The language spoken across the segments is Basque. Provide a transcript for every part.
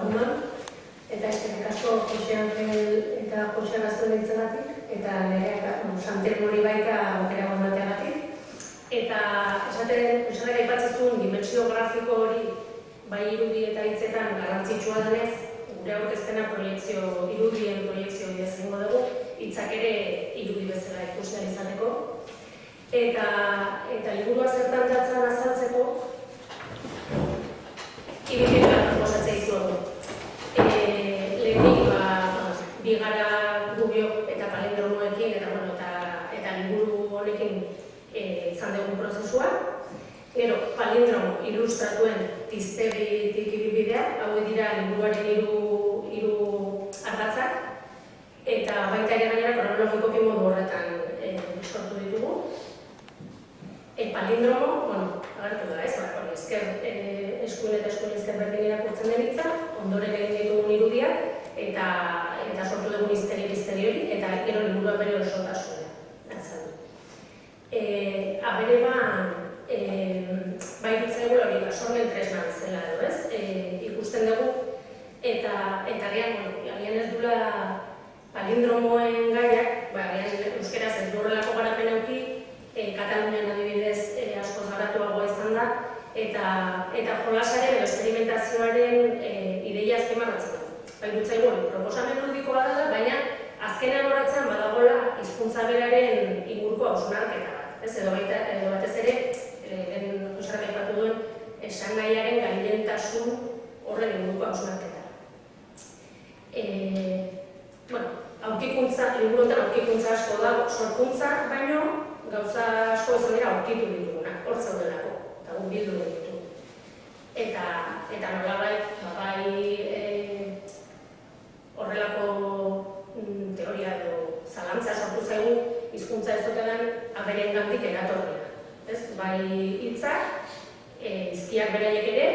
Ondon, eta eskerrik asko Jose Angel eta Jose Gaztuen ditzagatik, eta nereak Santel Mori baita aukera gondateagatik. Eta esaten aipatzezun dimentsio grafiko hori, bai irudi eta hitzetan garrantzitsua denez, gure aurkezpena irudien proiektzio bidez egingo dugu, hitzak ere irudi bezala ikusten izateko. Eta liburua zertan datzan azaltzeko, ibilbidea proposatzea izuegu. Lehenik, bigara gubiok eta palindromoekin eta liburu honekin izan dugun prozesua. Gero, palindromo ilustratuen tiztegitik ibilbidea, hau dira liburuaren hiru ardatzak, eta baita ere gainera kronologikoki modu horretan sortu ditugu. Palindromo, agertu da, eskuin eta eskuin ezker berdin irakurtzen den hitza, ondoren egin ditugun irudiak, eta sortu dugun hiztegi hori, eta gero liburua bere osotasuna. Abere bai dutzegu hori, sormen tresna bezala edo, ikusten dugu, eta agian ez dula palindromoen gaiak, euskeraz ez du horrelako garapen eduki, Katalunian adibidez askoz garatuagoa izan da, eta jolasaren edo esperimentazioaren ideia azpimarratzen da. Bai dutzaigu proposamen ludikoa dela, baina azkenean horretzen badagoela hizkuntza beraren inguruko hausnarketa bat. Edo batez ere, Josek aipatu duen esangaiaren gailentasun horren inguruko hausnarketa. Liburuetan aurkikuntza asko da, sorkuntza baino, gauza asko izan dira aurkitu ditugunak, hor zaudelako, eta gu bildu ditu. Eta nolabait, horrelako teoria edo zalantza sortu zaigu hizkuntza ez dutetan aberengandik eratorria. Bai hitzak, hizkiak beraiek ere,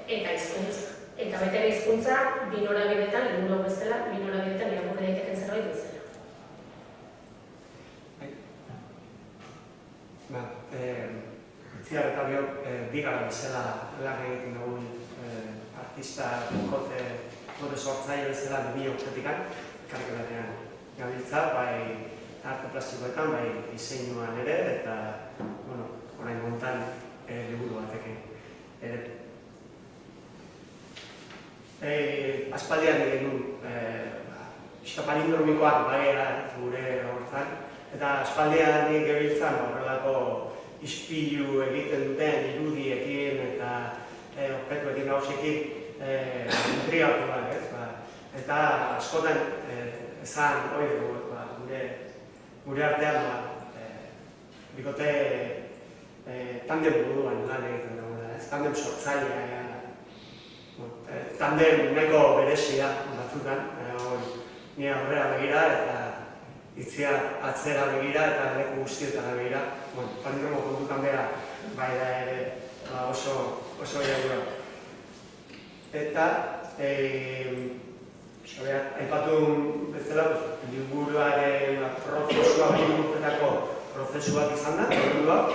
eta hizkuntza. Eta baita ere hizkuntza bi norabidetan, liburu bezala, bi norabidetan irakurri daiteken zerbait bezala. Itziar eta biok bigara bezala lan egiten dugun artista kote sortzaile bezala 2000 urtetikan karikaturan gabiltza, bai arte plastikoetan, bai diseinuan ere, eta orain gontan liburu batekin ere. Aspaldian egin du palindromikoak bagera gure hortan, eta aspaldian gabiltzan horrelako ispilu egiten duten irudiekin eta objektuekin gauzekin intrigatuak, eta askotan esan hori dugu gure artean bikote tandem buruan lan egiten dugu, tandem sortzailea, tandem nahiko berezia batzutan, nire aurrera begira eta Itzia atzera begira eta leku guztietara begira. Palindromo kontutan bera, bai da ere oso jagura. Eta, aipatu bezala, liburuaren prozesua, urtetako prozesuak izan da, liburuak,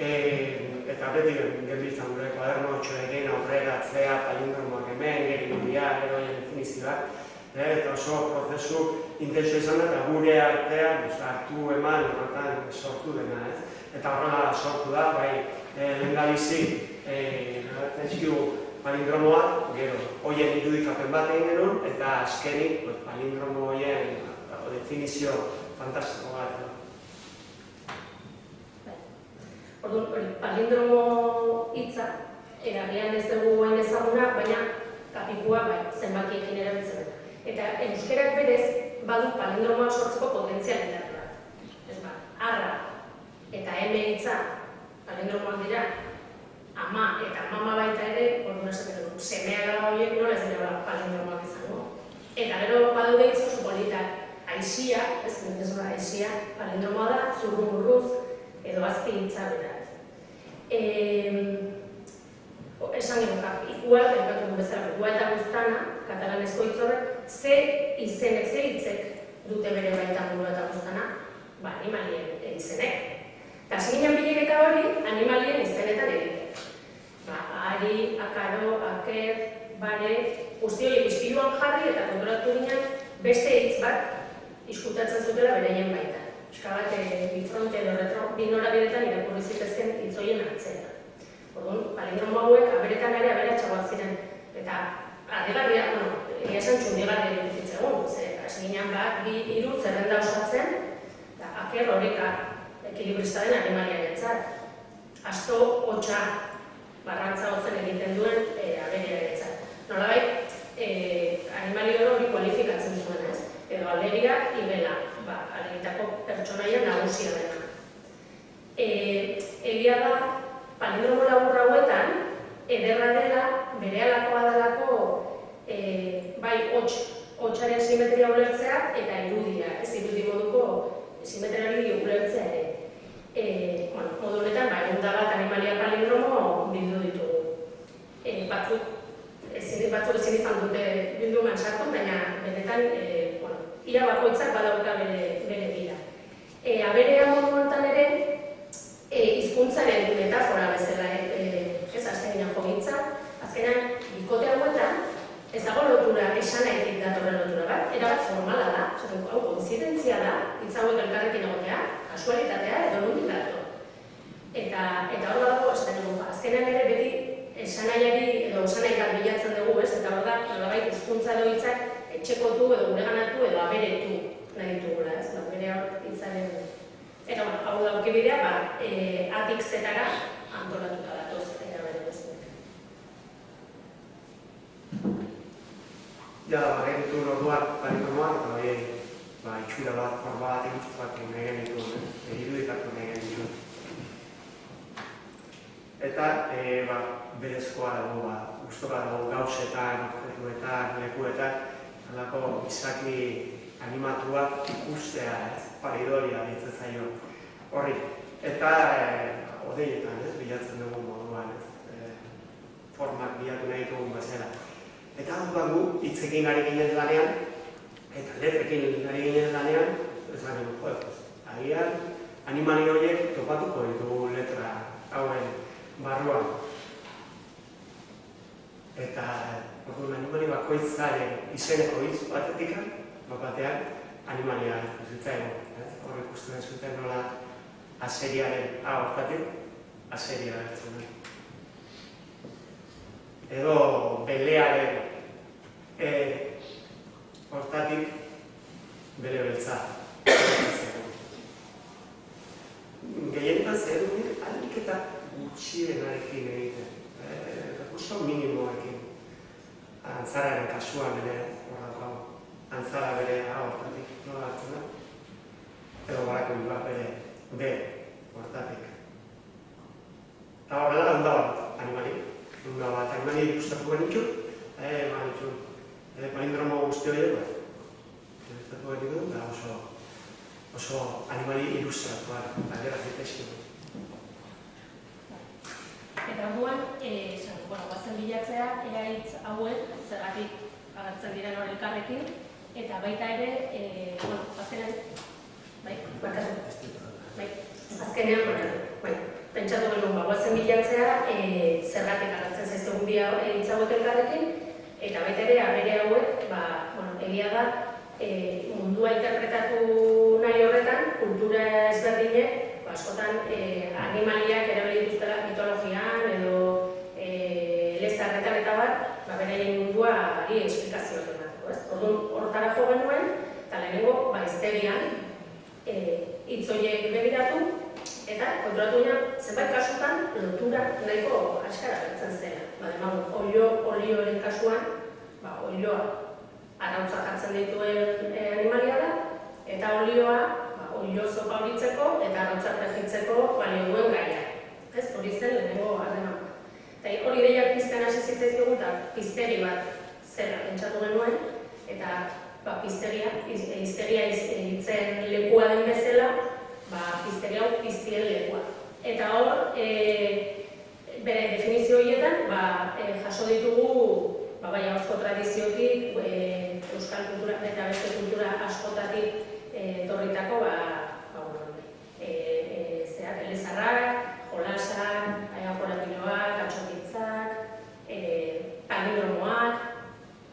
eta beti genbiltzan gure kuaderno txoekin aurrera, atzea, palindromoak hemen, irudia, eroien definizioak, eta oso prozesu intenso izan da, eta gure artean hartu eman horretan sortu dena, eta horrela sortu da, bai lehendabizi txkigu palindromoak, gero, horien irudikapen bat egin genuen, eta azkenik palindromo horien definizio fantastiko bat. Palindromo hitza, eragian ez dugu ezaguna, baina kapikua zenbakiekin erabiltzen da. Eta euskerak berez badu palindromoak sortzeko potentzialitate bat. Arra eta eme hitza palindromoak dira, ama eta mama baita ere, orduan esaten dugu, semea gara horiek nola ez dira palindromoak izango. Eta gero badude hitz oso politak, aizia, aizia, palindromoa da, zurrumurruz, edo azpi hitza beraz. Esan gero, ikua, ikua eta guztana, katalanezko hitz horrek, ze izenek, ze hitzek dute bere baitan ikua eta guztana, animalien izenek. Eta zinen bileketa hori, animalien izenetan egiten. Ari, akaro, aker, bare guzti horiek ispiluan jarri eta konturatu ginen beste hitz bat izkutatzen zutela beraien baita. Euskal bat bifronte edo bi norabidetan irakurri zitezken hitz horien hartzea. Orduan, palindromo hauek aberetan ere aberatsagoak ziren. Eta adegarria, egia esan txundigarria iruditzegun, hasi ginen bat, bi hiru zerrenda osatzen, eta aker horreka ekilibrista den animaliarentzat. Asto, hotxa, barrantza hotzen egiten duen aberiarentzat. Nolabait, animalio hori kualifikatzen zuen, ez? Edo alegia, ibela, alegitako pertsonaia nagusia dena. Egia da, palindromo labur hauetan, ederra dela, bere alakoa dalako, bai, hotxaren simetria ulertzea eta irudia, ez irudi moduko simetriari ulertzea ere. Modu honetan, egun bat animalia palindromo bildu ditugu. Batzuk ezin izan dute bilduman sartu, baina benetan, ia bakoitzak badauka bere bila. Aberea modu honetan ere, hizkuntzaren metafora bezala, ez azkenean jogintza, azkenean bikote hauetan, ez dago lotura, esanahitik datorren lotura bat, erabat formala da, hau koinzidentzia da, hitz hauek elkarrekin egotea, kasualitatea edo nondik dator. Eta hor dago, azkenean ere beti esanahiari edo esanahi bat bilatzen dugu, ez? Eta hor da, nolabait hizkuntza edo hitzak etxekotu edo gureganatu edo aberetu nahi ditugula, ez? Bere hor hitzaren. Eta hau daukibidea, atik zetara antolatuta datoz, eta bere guztiak. Ja, ditu orduan palindromoak, eta hori itxura bat, forma bat ilustratu nahi genituen, irudikatu nahi genituen. Eta berezkoa dago, gustoka dago gauzetan, objektuetan, lekuetan, halako izaki animatuak ikustea, paridoria ditzen zaio horri. Eta odeietan, bilatzen dugun moduan, formak bilatu nahi dugun bezala. Eta dudan gu, hitzekin ari ginen lanean, eta letrekin ari ginen lanean, ez garen, agian animali horiek topatuko ditugu letra hauen barruan. Eta animali bakoitzaren izeneko hitz batetik, batean animalia zitzaigun. Horrek ikusten zuten nola azeriaren hortatik, azeria hartzen da. Edo belearen hortatik bere beltza. Gehienetan zer duen alik eta gutxienarekin egiten. Recurso minimoekin. Antzararen kasuan ere horrako antzara bere hortatik nola hartzen da. Edo barako bere hortatik. Eta horrela handa bat animali. Handa bat animali gustatu genitxu. Palindromo guzti horiek bat. Gustatu genitxu da oso animali ilustratuak. Galdera zitezkin. Eta orduan, guazen bilatzea, ea hitz hauek zergatik agertzen diren hori elkarrekin, eta baita ere, azkenean, pentsatu genuen guazen bilatzea, zergatik agertzen zaizugun bi hitz hauek elkarrekin, eta baita ere, abere hauek, egia da, mundua interpretatu nahi horretan, kultura ezberdinek, askotan animaliak erabili dituztela mitologian edo lezarretan eta bat, beraien mundua ari esplikazioak emateko, ez? Orduan hortara jo genuen, eta lehenengo hiztegian hitz horiek begiratu, eta konturatu ginen zenbait kasutan lotura nahiko askara gertzen zela. Olioaren kasuan, olioa arrautza jartzen dituen animalia da, eta olioa olio zopa horitzeko eta arrautza prejitzeko balio duen gaia. Ez, hori zen lehenengo harreman. Eta hori deiak pizten hasi zitzaizkigun eta pizteri bat zela pentsatu genuen, eta pizteria hitzen lekua den bezala, pizteria hau piztien lekua. Eta hor, bere definizio horietan, jaso ditugu ahozko tradiziotik, euskal kultura eta beste kultura askotatik torritako elezarrak, jolasak, korapinoak, atxokitzak, palindromoak,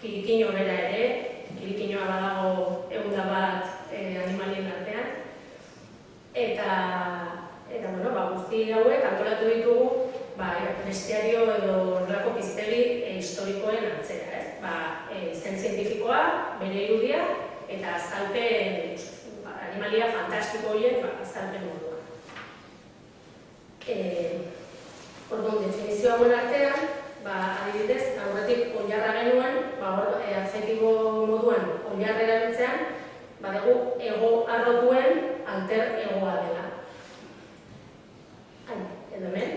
kirikino bera ere, kirikinoa badago 101 animalien artean, eta guzti hauek antolatu ditugu bestiario edo horrelako piztegi historikoen antzera, izen zientifikoa, bere irudia, eta azalpen, animalia fantastiko horien azalpen modua. Orduan, definizio hauen artean, adibidez, aurretik oilarra genuen, adjektibo moduan oilarra erabiltzean, badegu ego arrotuen alter egoa dela. Edo hemen,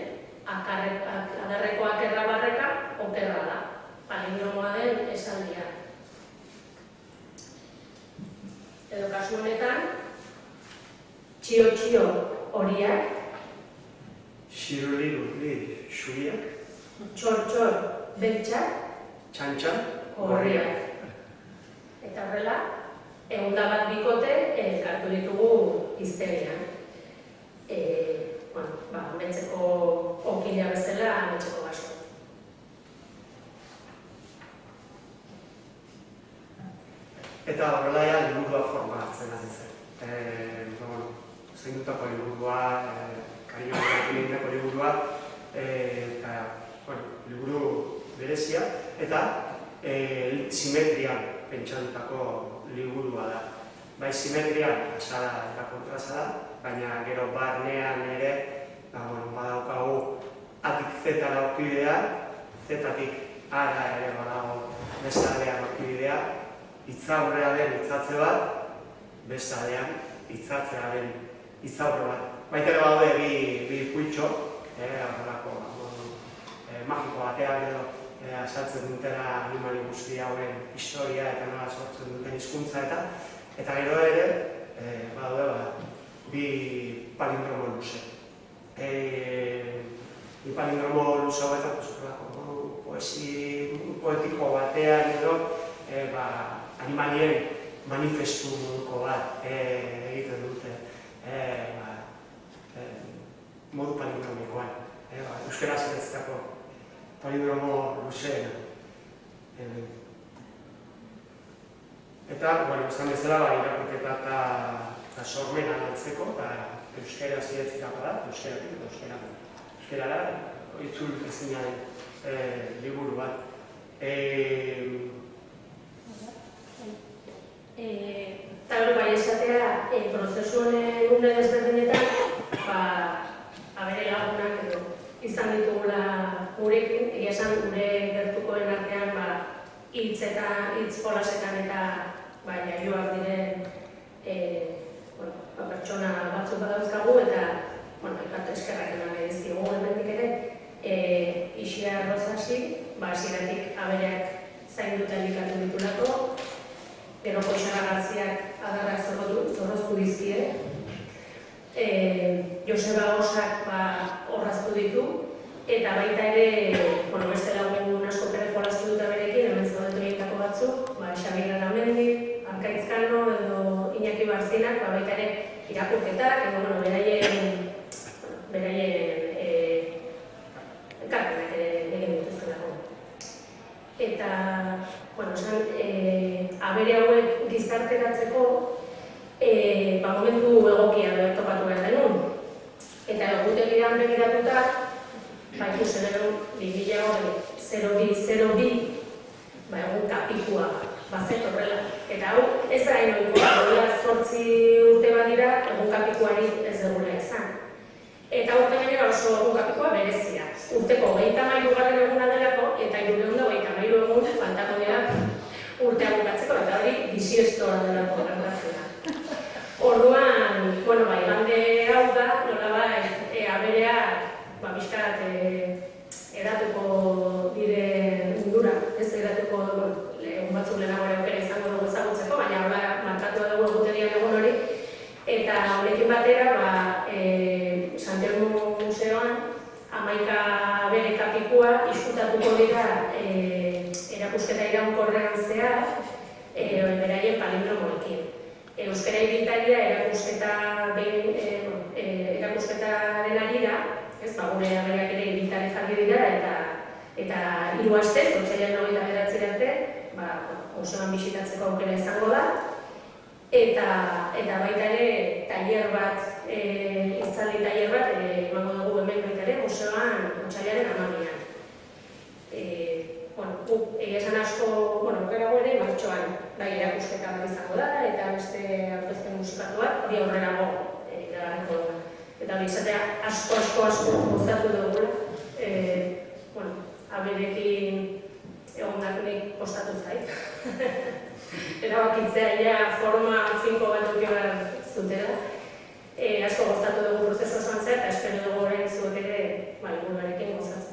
adarreko akerra barreka, okerra da. Palindromoa den esaldia. Edo kasu honetan, txio-txio horiak, Xiruli, xuriak, txor-txor beltxak, txantxan, horriak. Eta horrela, 101 bikote elkartu ditugu hiztegian. Metzeko okila bezala, metzeko baso. Eta horrela ja liburua forma hartzen hasi zen. Zeindutako liburua, Karioak egindako liburua, eta liburu berezia, eta simetrian pentsatutako liburua da. Bai simetrian azala eta kontrasala, baina gero barnean ere badaukagu atik zetara aurkibidea, zetatik ara ere badago bestaldean aurkibidea, hitzaurrea den hitzatze bat, bestaldean hitzatzea den hitzaurre bat. Baita ere badaude bi pultxo, horrelako magiko batean edo azaltzen dutela animali guzti hauen historia eta nola sortzen duten hizkuntza eta gero ere badaude bi palindromo luze. Bi palindromo luze hauetan poetiko batean edo animalien manifestuko bat egiten dute modu palindromikoan. Euskaraz idatzitako palindromo luzeena. Eta, esan bezala, irakurketa eta sormena lantzeko, euskara zidatzitako da, euskaratik eta euskarara, itzul ezinaren liburu bat. Eta hori bai esatea, prozesu honen une desberdinetan, abere lagunak edo izan ditugula gurekin, egia esan gure gertukoen artean hitz jolasetan eta jaioak diren pertsona batzuk badauzkagu eta elkarte eskerrak eman nahi dizkigu hemendik ere Ixia Rosasi, hasieratik abereak zainduta elikatu ditulako, gero Koixara Garziak adarrak zorroztu dizkie, Joseba Osak horraztu ditu, eta baita ere, beste lagun asko ere jolastu dut aberekin, hemen zaudatu egitako batzuk, Xabier Aramendi, Arkaitzkano edo Iñaki Barzinak, baita ere irakurketak, beraien ekarpenak egin dituztelako. Eta, abere hauek gizarteratzeko, momentu egokia topatu behar denun. Eta egutegian begiratuta, ikusen egun 2002 egun kapikua bazet horrela. Eta hau, ez da enoiko, 8 urte badira, egun kapikuari ez dugula izan. Eta urte gainera oso egun kapikua berezia. Urteko 23 garren eguna delako, eta 323 egun faltako dira urtea bukatzeko, eta hori bisiestoa delako gertatzea. Orduan, igande hau da, abereak, bizkat edatuko dire mundura, ez edatuko egun batzuk lehenago ere aukera izango dugu ezagutzeko, baina hola markatu dugu egutegian egun hori. Eta honekin batera, Santelmo Museoan, 11 abere kapikua izkutatuko dira erakusketa iraunkorrean zehar, beraien palindromoekin. Euskara Ibiltaria erakusketaren arira, gure abereak ere ibiltari jarri dira, eta 3 astez, otsailaren 29 arte, museoan bisitatzeko aukera izango da. Eta baita ere, tailer bat, hitzaldi tailer bat, emango dugu hemen baita ere, museoan otsailaren 12an. Egia esan asko, okerago ere, martxoan erakusketa bat izango da, eta beste aurkezpen musikatu bat, hori aurrerago iragarriko dugu. Eta hori izatea asko gozatu dugula. Aberekin egondak nik kostatu zait. Erabakitzea ja forma finko bat duki behar zutela. Asko gozatu dugu prozesu osoan zer, eta espero dugu orain zuek ere liburuarekin gozatzen.